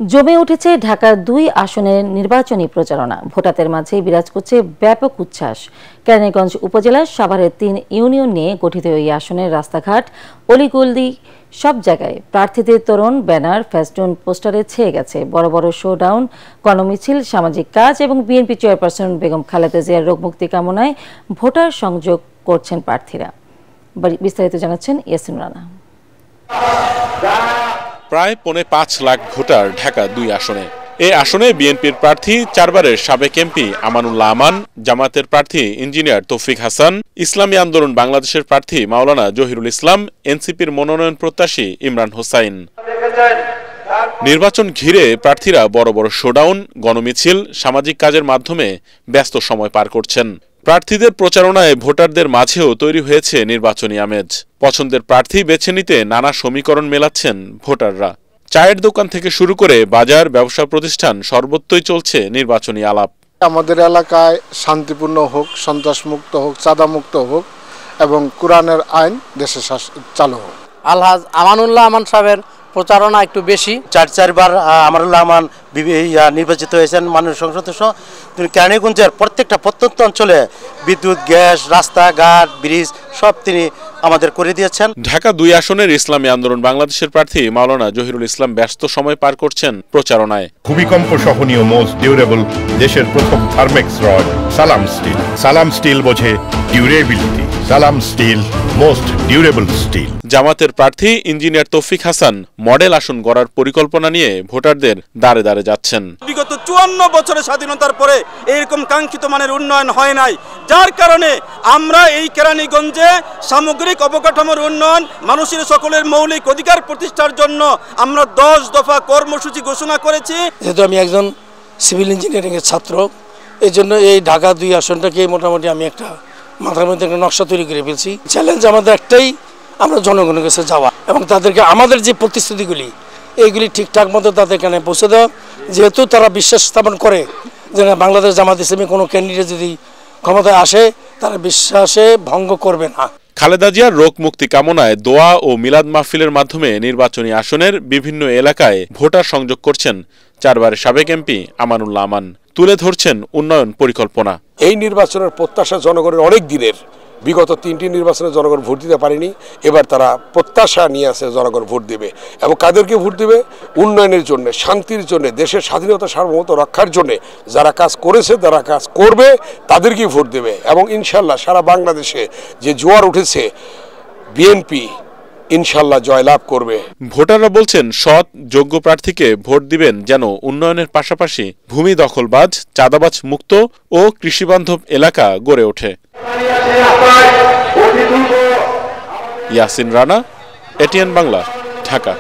জমে উঠেছে ঢাকার 2 আসনের নির্বাচনী প্রচারণা। ভোটারদের মাঝে বিরাজ করছে ব্যাপক উচ্ছ্বাস। কেরানীগঞ্জ উপজেলার সাভারের 3 ইউনিয়ন নিয়ে গঠিত এই আসনের রাস্তাঘাট, অলিগলি সব জায়গায় প্রার্থীদের তোরণ, ব্যানার, ফেস্টুন, পোস্টারে ছেয়ে গেছে। বড় বড় শোডাউন, গণমিছিল, সামাজিক কাজ এবং বিএনপি চেয়ারপারসন বেগম খালেদা জিয়ার রোগমুক্তি কামনায় ভোটার সংযোগ করছেন প্রার্থীরা। বিস্তারিত জানাচ্ছেন ইয়াসিন রানা। প্রায় 5.5 লাখ ভোটার ঢাকা 2 আসনে। এই আসনে বিএনপির প্রার্থী 4 বারের সাবেক এমপি আমানুল্লাহ আমান, জামাতের প্রার্থী ইঞ্জিনিয়ার তৌফিক হাসান, ইসলামী আন্দোলন বাংলাদেশের প্রার্থী মাওলানা জহিরুল ইসলাম, এনসিপির মনোনয়ন প্রত্যাশী ইমরান হোসাইন। নির্বাচন ঘিরে প্রার্থীরা বড় বড় শোডাউন, গণমিছিল, সামাজিক কাজের মাধ্যমে ব্যস্ত সময় পার করছেন। প্রার্থীদের প্রচারণায় ভোটারদের মাঝেও তৈরি হয়েছে নির্বাচনী আমেজ। পছন্দের প্রার্থী বেছে নিতে নানা সমীকরণ মেলাচ্ছেন ভোটাররা। চায়ের দোকান থেকে শুরু করে বাজার, ব্যবসা প্রতিষ্ঠান সর্বত্রই চলছে নির্বাচনী আলাপ। আমাদের এলাকায় শান্তিপূর্ণ হোক, সন্ত্রাসমুক্ত হোক, চাঁদামুক্ত হোক এবং কোরআনের আইন দেশে চালু হোক। আলহাজ আমানুল্লাহ আমান সাহেবের প্রচারণা একটু বেশি। 4বার আমানুল্লাহ আমান নির্বাচিত হয়েছেন মাননীয় সংসদ সদস্য। তিনি কেরানীগঞ্জের প্রত্যেকটা প্রত্যন্ত অঞ্চলে বিদ্যুৎ, গ্যাস, রাস্তাঘাট, ব্রিজ সব তিনি আমাদের করে দিয়েছেন। ঢাকা 2 আসনের ইসলামী আন্দোলন বাংলাদেশের প্রার্থী মাওলানা জহিরুল ইসলাম ব্যস্ত সময় পার করছেন প্রচারণায়। ভূমিকম্প সহনীয় মোস্ট ডিউরেবল দেশের প্রথম থার্মেক্স রড সালাম স্টিল। সালাম স্টিল বোঝে ডিউরেবিলিটি। সালাম স্টিল মোস্ট ডিউরেবল স্টিল। জামাতের প্রার্থী ইঞ্জিনিয়ার তৌফিক হাসান মডেল আসন গড়ার পরিকল্পনা নিয়ে ভোটারদের দ্বারে দ্বারে যাচ্ছেন। বিগত 54 বছরের স্বাধীনতার পরে এরকম কাঙ্ক্ষিত মানের উন্নয়ন হয় নাই, যার কারণে আমরা এই কেরানীগঞ্জে সামগ্রিক অবকাঠামোর উন্নয়ন, মানুষের সকলের মৌলিক অধিকার প্রতিষ্ঠার জন্য আমরা 10 দফা কর্মসূচি ঘোষণা করেছি। যেহেতু আমি একজন সিভিল ইঞ্জিনিয়ারিং এর ছাত্র, এই জন্য এই ঢাকা 2 আসনটাকে মোটামুটি আমি একটা মাথার মধ্যে একটা নকশা তৈরি করে ফেলছি। চ্যালেঞ্জ আমাদের একটাই, আমরা জনগণের কাছে যাওয়া এবং তাদেরকে আমাদের যে প্রতিশ্রুতিগুলি এইগুলি ঠিকঠাক মতো তাদের কানে পৌঁছে দেওয়া। যেহেতু তারা বিশ্বাস স্থাপন করে যে বাংলাদেশ জামাত ইসলামী কোনো ক্যান্ডিডেট যদি ক্ষমতায় আসে তারা বিশ্বাসে ভঙ্গ করবে না। খালেদা জিয়ার রোগ মুক্তি কামনায় দোয়া ও মিলাদ মাহফিলের মাধ্যমে নির্বাচনী আসনের বিভিন্ন এলাকায় ভোটার সংযোগ করছেন 4 বারের সাবেক এমপি আমানুল্লাহ আমান। তুলে ধরছেন উন্নয়ন পরিকল্পনা। এই নির্বাচনের প্রত্যাশা জনগণের অনেক দিনের। বিগত 3টি নির্বাচনে জনগণ ভোট দিতে পারেনি, এবার তারা প্রত্যাশা নিয়ে আসে জনগণ ভোট দেবে। এবং কাদেরকে ভোট দেবে? উন্নয়নের জন্য, শান্তির জন্য, দেশের স্বাধীনতা সার্বভৌমত্ব রক্ষার জন্য যারা কাজ করেছে, যারা কাজ করবে তাদেরকেই ভোট দেবে। এবং ইনশাল্লাহ সারা বাংলাদেশে যে জোয়ার উঠেছে, বিএনপি ইনশাল্লাহ জয়লাভ করবে। ভোটাররা বলছেন সৎ যোগ্য প্রার্থীকে ভোট দিবেন যেন উন্নয়নের পাশাপাশি ভূমি দখলবাজ, চাঁদাবাজ মুক্ত ও কৃষিবান্ধব এলাকা গড়ে ওঠে। ইয়াসিন রানা, এটিএন বাংলা, ঢাকা।